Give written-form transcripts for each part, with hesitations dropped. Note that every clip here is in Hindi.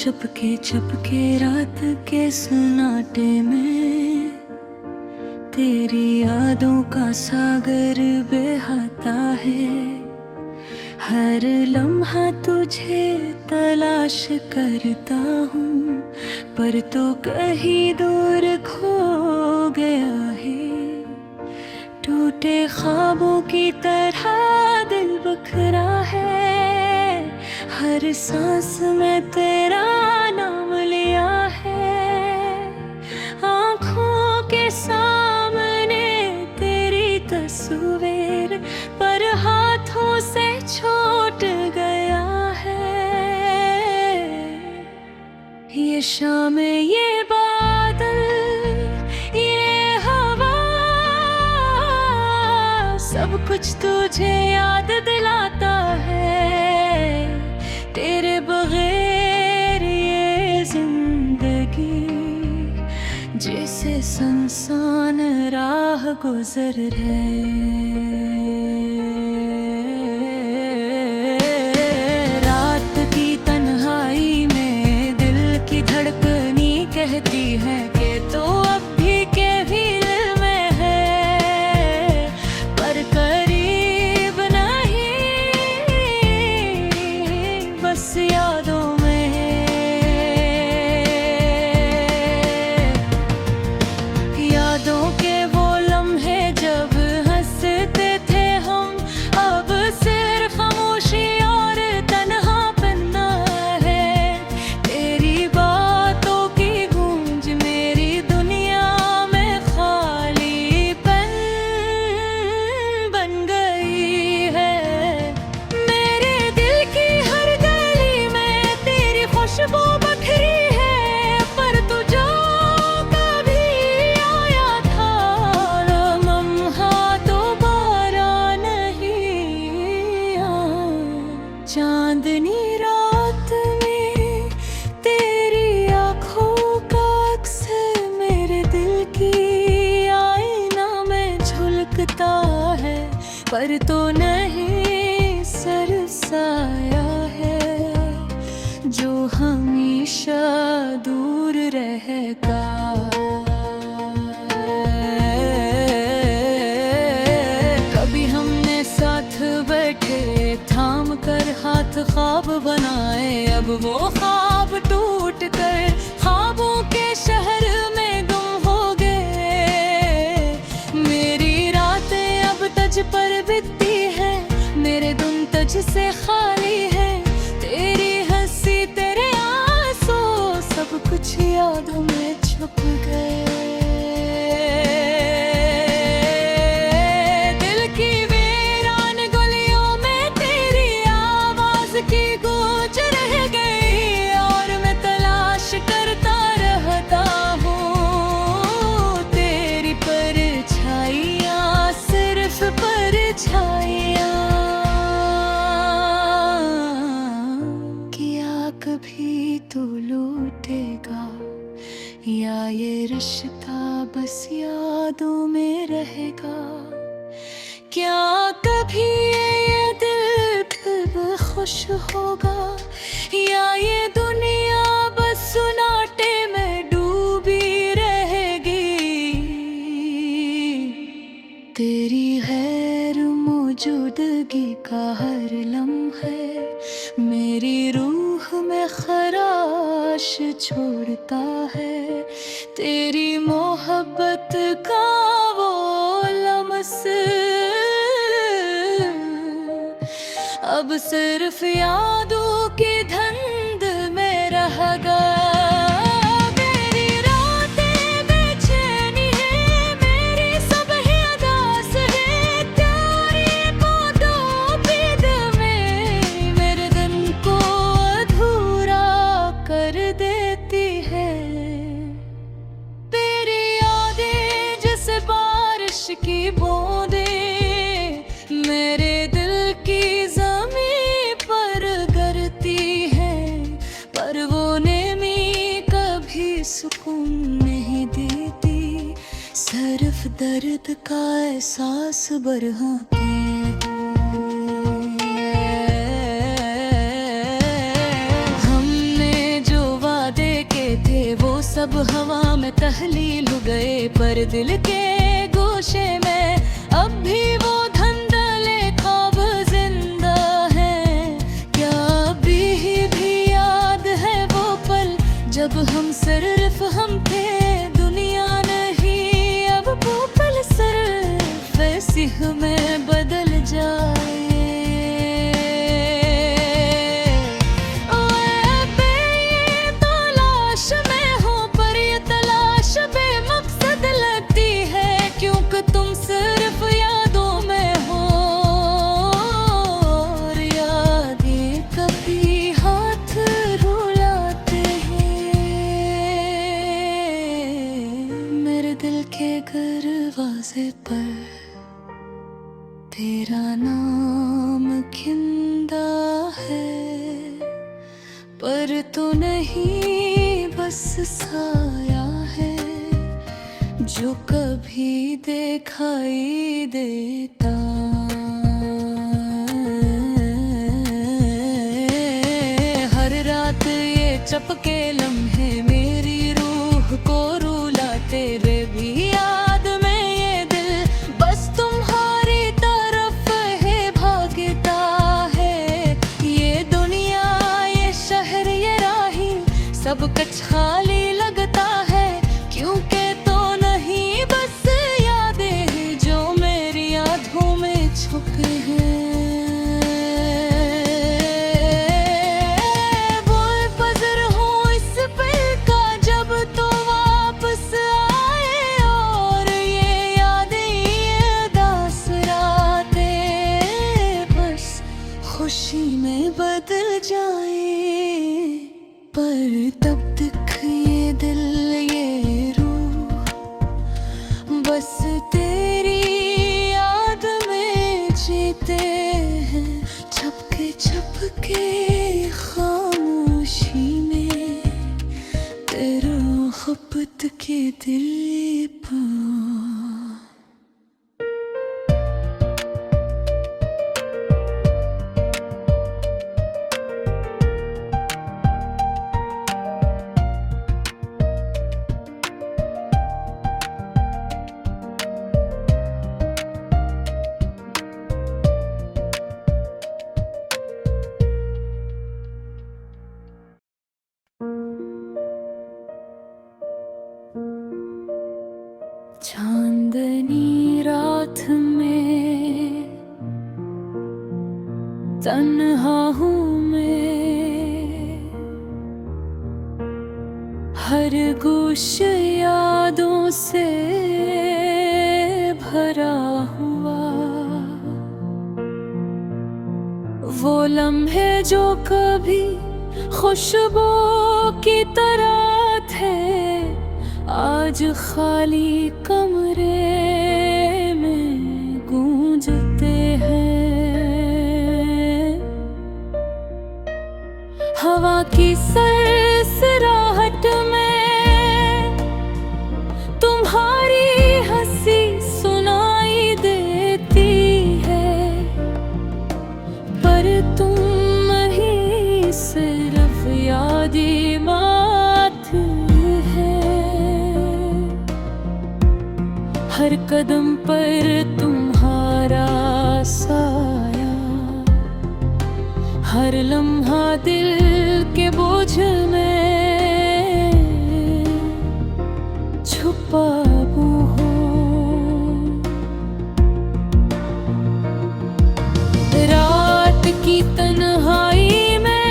चपके चपके रात के सन्नाटे में तेरी यादों का सागर बहता है। हर लम्हा तुझे तलाश करता हूँ, पर तो कहीं दूर खो गया है। टूटे ख्वाबों की तरह दिल बखरा है, हर सांस में तेरा नाम लिया है। आँखों के सामने तेरी तस्वीर, पर हाथों से छूट गया है। ये शाम, ये बादल, ये हवा, सब कुछ तुझे याद दिलाता है। तेरे बगैर ये जिंदगी जैसे सुनसान राह गुजर है। रात की तन्हाई में दिल की धड़कनी कहती है कि तो अब भी कभी दिल में है, पर करीब नहीं, बस यादों में है। यादों के वो लम्हे जब हंसते थे हम, अब सिर्फ खामोशी और तन्हापना है। तेरी बातों की गूंज मेरी दुनिया में खालीपन बन गई है। मेरे दिल की हर गली में तेरी खुशबू बखरी है, पर तू जो कभी आया था लम्हा दोबारा नहीं आया। चांदनी रात में तेरी आँखों का अक्स मेरे दिल की आईना में झलकता है, पर तो नहीं सरसाया है जो हमेशा दूर रहेगा। कभी हमने साथ बैठे थाम कर हाथ ख्वाब बनाए, अब वो ख्वाब टूट कर ख्वाबों के शहर में गुम हो गए। मेरी रातें अब तज पर बीतती है, मेरे दिन तज से खाली है। तेरी हंसी तेरे आंसू सब कुछ यादों में छुप गए। दिल की वीरान गलियों में तेरी आवाज की गूंज रह गई, और मैं तलाश करता रहता हूँ तेरी परछाइयाँ, सिर्फ परछाइयाँ। क्या कभी तू लौटेगा, या ये रिश्ता बस यादों में रहेगा? क्या कभी ये दिल फिर खुश होगा, या ये दुनिया बस सुनाटे में डूबी रहेगी? तेरी गैर मौजूदगी का हर लम्हा मेरी रूह में खराश छोड़ता है। तेरी मोहब्बत का वो लम्स अब सिर्फ यादों की धुंध में रह गया। मेरी रातें बेचैनी है, मेरी सुबह उदास है, तेरी बातों बिद में मेरे दिन को अधूरा कर देती है। तेरी यादें जैसे बारिश की बूंदें मेरे दिल की ज़मीं पर गिरती है, पर वो नमी कभी सुकून नहीं देती, सिर्फ दर्द का एहसास बरहाती है। हमने जो सब हवा में तहलील हो गए, पर दिल के गोशे में अब भी वो धंधले ख्वाब जिंदा है। क्या भी याद है वो पल जब हम सिर्फ हम थे, दुनिया नहीं अब वो पल सिर्फ ऐसी हमें बदल जाए। तुम सिर्फ यादों में हो, और यादें कभी हाथ रुलाते हैं। मेरे दिल के दरवाजे पर तेरा नाम खिंदा है, पर तो नहीं बस साया है जो कभी दिखाई देता। हर रात ये चपके लम्हे मेरी रूह को रुलाते, वे भी याद में ये दिल बस तुम्हारी तरफ है भागता है। ये दुनिया, ये शहर, ये राही सब कुछ खाली लगता है, क्योंकि खुशी में बदल जाए, पर तब तक ये दिल ये रूह बस तेरी याद में जीते हैं। छपके छपके खामोशी में तेरा खपत के दिल पर। चांदनी रात में तन्हा हूँ मैं, हर गोश यादों से भरा हुआ। वो लम्हे जो कभी खुशबू की तरह थे, आज खाली कमरे में गूंजते हैं। हवा की सरसराहट में तुम्हारी हंसी सुनाई देती है, पर तुम ही सिर्फ यादी हर कदम पर तुम्हारा साया, हर लम्हा दिल के बोझ में छुपा हो। रात की तन्हाई में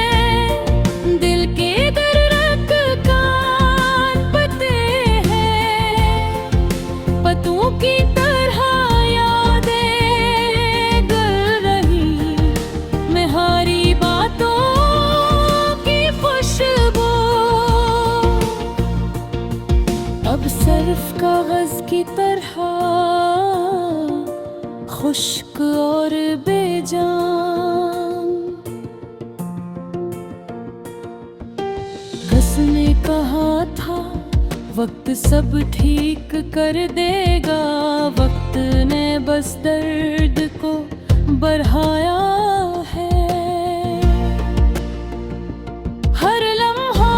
दिल के दर्द कांपते हैं, पतों की तरह यादें गल रही, मेहारी बातों की खुशबू अब सिर्फ कागज की तरह खुश्क और बेजान। किसने कहा था वक्त सब ठीक कर देगा, वक्त ने बस दर्द को बढ़ाया है। हर लम्हा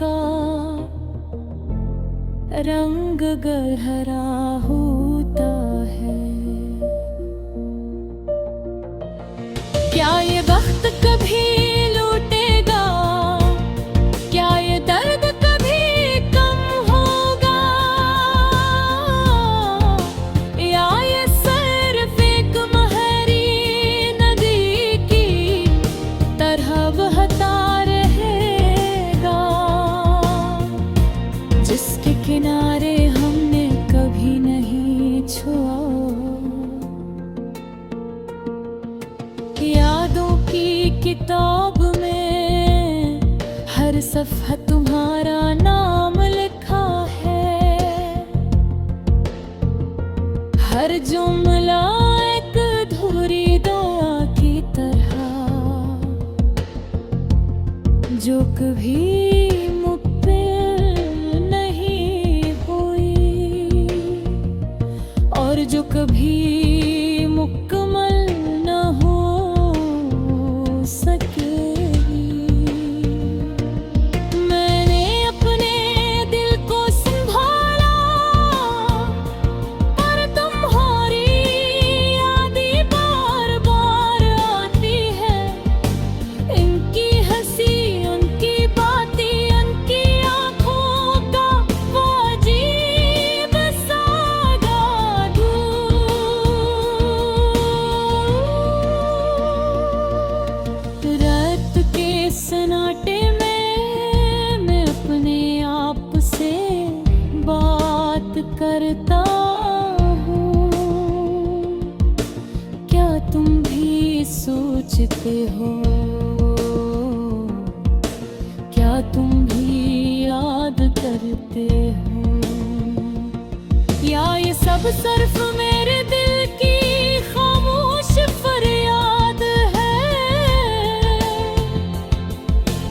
का रंग गहरा होता है। क्या ये वक्त कभी लूटेगा, क्या ये दर्द कभी कम होगा, या ये सिर्फ एक महरी नदी की तरह बहता रहेगा, जिसके किनारे हमने कभी नहीं छुआ। यादों की किताब में हर सफ़ा तुम्हारा नाम लिखा है, हर जुमला एक अधूरी दुआ की तरह, जो कभी मुकम्मल नहीं हुई और जो कभी मुकम्मल न हो सकेगी। मैंने अपने दिल को संभाला, पर तुम्हारी यादें बार बार आती है। इनकी हंसी, उनकी बातें, उनकी आँखों का वो अजीब सा जादू। रात के सन्नाटे में मैं अपने आप से बात करता हूँ। क्या तुम भी सोचते हो, क्या तुम भी याद करते हो, या ये सब सिर्फ मेरे दिल की खामोश फरियाद है।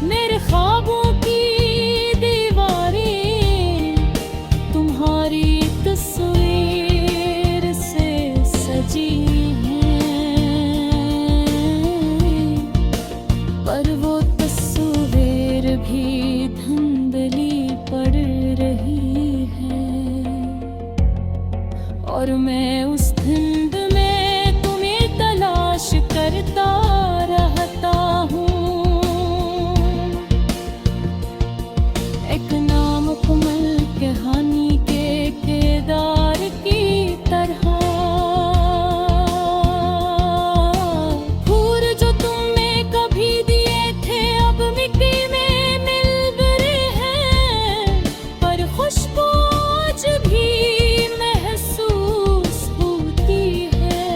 मेरे ख्वाबों की दीवारें तुम्हारी तस्वीर से सजी हैं, पर वो तस्वीर भी धुंधली पड़ रही है। और मैं उस धुंध में तुम्हें तलाश करता रहता हूँ, एक नामुकम्मल कहानी के किरदार की तरह। फूल जो तुमने कभी दिए थे अब मिट्टी में मिल गए हैं, पर खुशबू आज भी महसूस होती है,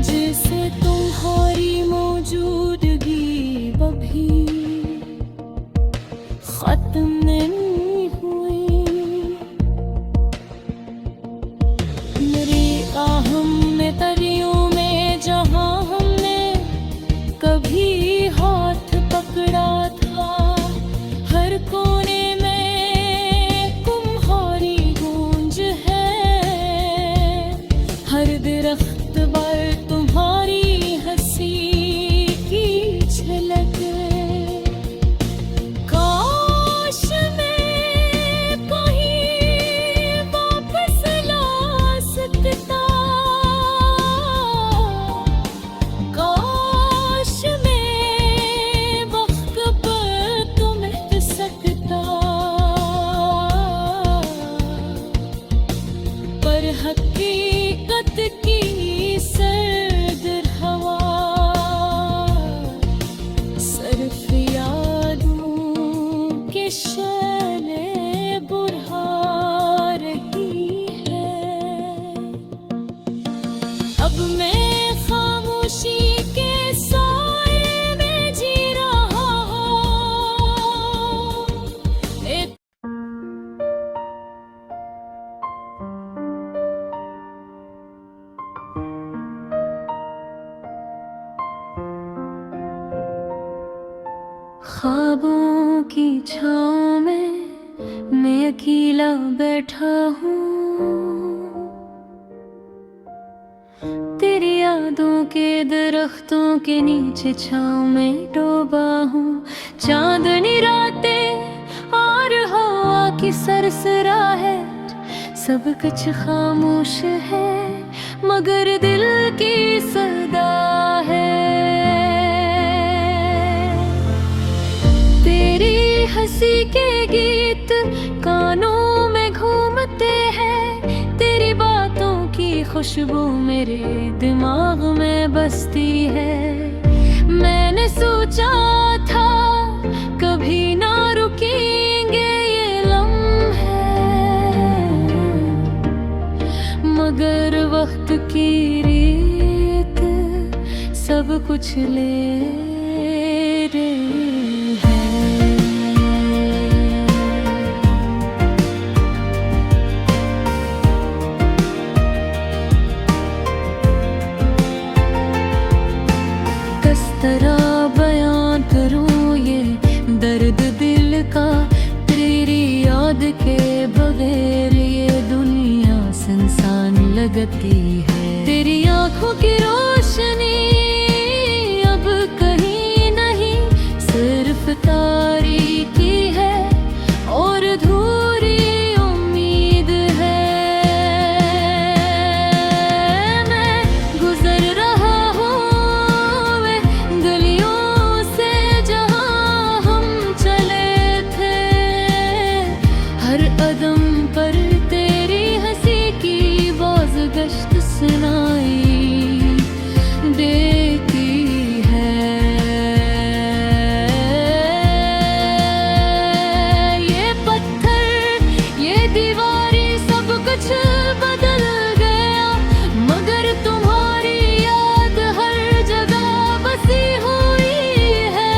जिसे तुम्हारी मौजूदगी कभी खत्म नहीं हुई। मेरी आहम में तरियों में जहाँ हमने कभी हाथ पकड़ा था, हर कोने में तुम्हारी गूंज है, हर दरख्त पर तुम्हारी हंसी की झलक। काश मैं कहीं वापस ला सकता, काश मैं वक्त पर तुम्हें सकता, पर हकीकत की सर्द हवा सिर्फ यादों के शैले बुढ़ा रही है। अब मैं खामोशी के साए में जी रहा हूँ। ख्वाबों की छाँव में मैं अकेला बैठा हूँ, तेरी यादों के दरख्तों के नीचे छाँव में डूबा हूँ। चांदनी रातें और हवा की सरसराहट, सब कुछ खामोश है मगर दिल की सदा है। तेरी हंसी के गीत कानों में घूमते हैं, तेरी बातों की खुशबू मेरे दिमाग में बसती है। मैंने सोचा था कभी ना रुकेंगे ये लम्हे, मगर वक्त की रीत सब कुछ ले रही है। किस तरह बयां करूं ये दर्द दिल का, तेरी याद के बगैर ये दुनिया सुनसान लगती है। तेरी आंखों की रोशनी अब कहीं नहीं, सिर्फ तारीकी है और अधूरी उम्मीद है। मैं गुजर रहा हूँ वे गलियों से जहाँ हम चले थे, हर कदम पर तेरी हंसी की बाज़गश्त सुनाई देती है। ये पत्थर ये दीवारें सब कुछ बदल गया, मगर तुम्हारी याद हर जगह बसी हुई है।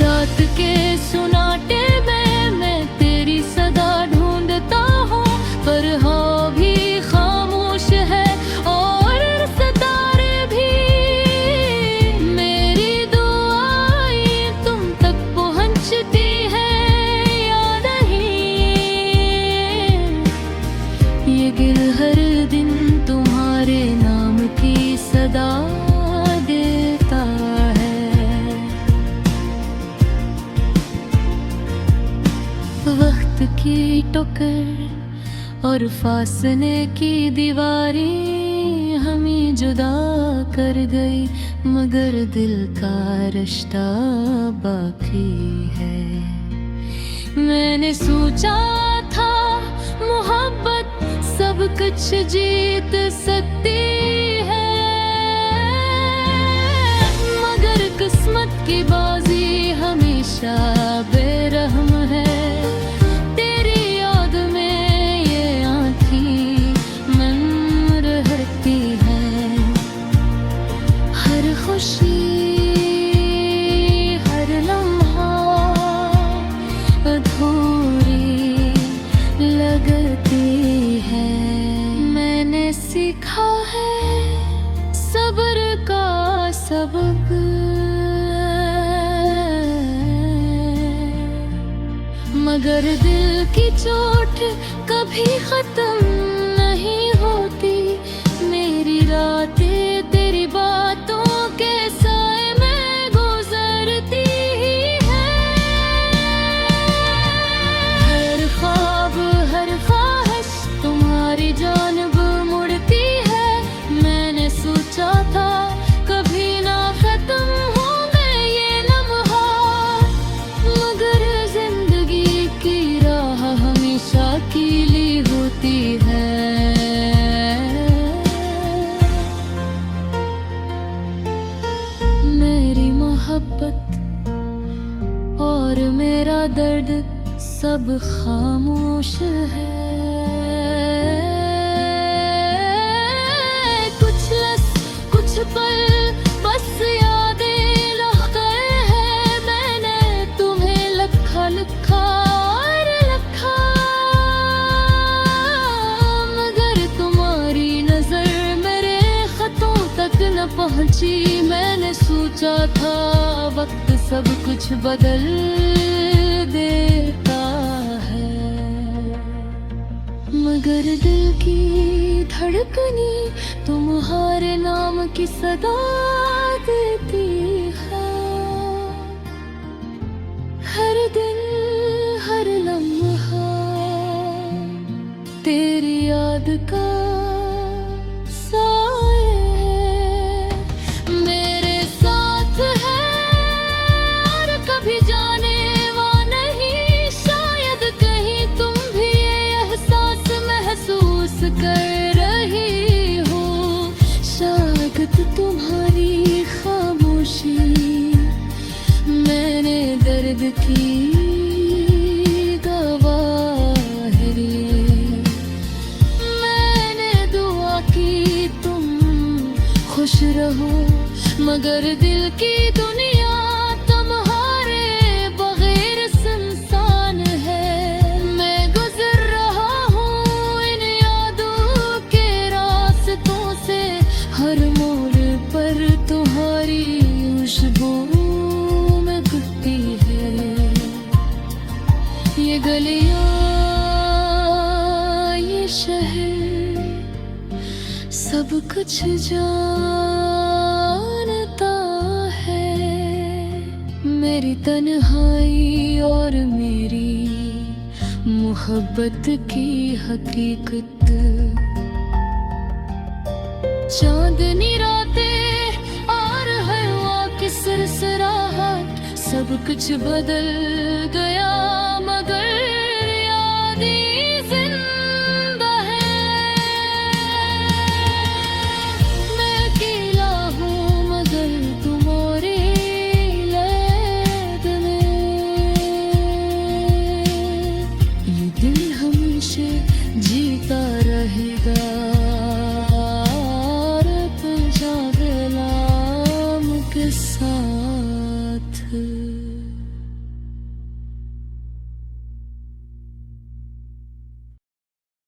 रात के सुनाटे में मैं तेरी सदा ढूंढता हूँ, पर हाँ भी खामोश है और सितारे भी। मेरी दुआएं तुम तक पहुँचती है या नहीं, ये दिल हर दिन तुम्हारे नाम की सदा देता है। वक्त की टोकर और फासले की दीवारें हमें जुदा कर गई, मगर दिल का रिश्ता बाकी है। मैंने सोचा था मोहब्बत सब कुछ जीत सकती है, मगर किस्मत की बाजी हमेशा बेरहम है। तेरी याद में ये आँखें मन रहती हैं, हर खुशी हर लम्हा अधूरी लगती है। मैंने सीखा है सब्र का सबक, मगर दिल की चोट कभी खत्म नहीं होती। मेरी रातें तेरी बातों के साए में गुजरती है। हर ख्वाब हर ख्वाहिश तुम्हारी जानिब मुड़ती है। मैंने सोचा था कभी ना खत्म होंगे ये लम्हा, मगर जिंदगी की राह हमेशा कीली होती है। मेरी मोहब्बत और मेरा दर्द सब खामोश है। कुछ पल बस यादें लह गए हैं, मैंने तुम्हें लिखा और लिखा, मगर तुम्हारी नजर मेरे खतों तक न पहुंची। मैंने सोचा था वक्त सब कुछ बदल देता है, मगर दिल की धड़कनी तुम्हारे नाम की सदा देती है। हर दिन हर लम्हा तेरी याद का साए मेरे साथ है, और कभी जाने वा नहीं, शायद कहीं तुम भी ये एहसास महसूस कर रही हो। शायद तुम्हारी खामोशी मैंने दर्द की खुश रहो, मगर दिल की दुनिया तुम्हारे बगैर सुनसान है। मैं गुजर रहा हूँ इन यादों के रास्तों से, हर मोड़ पर तुम्हारी खुशबू में घुटती है। ये गलियाँ ये शहर सब कुछ जानता है, मेरी तन्हाई और मेरी मोहब्बत की हकीकत। चांदनी रातें और हवा की सरसराहट, सब कुछ बदल गया मगर यादें जिंदा है। मैं अकेला हूँ मगर तुम्हारे लैद में, ये दिल हमेशा जीता रहेगा। रब जागलाम के साथ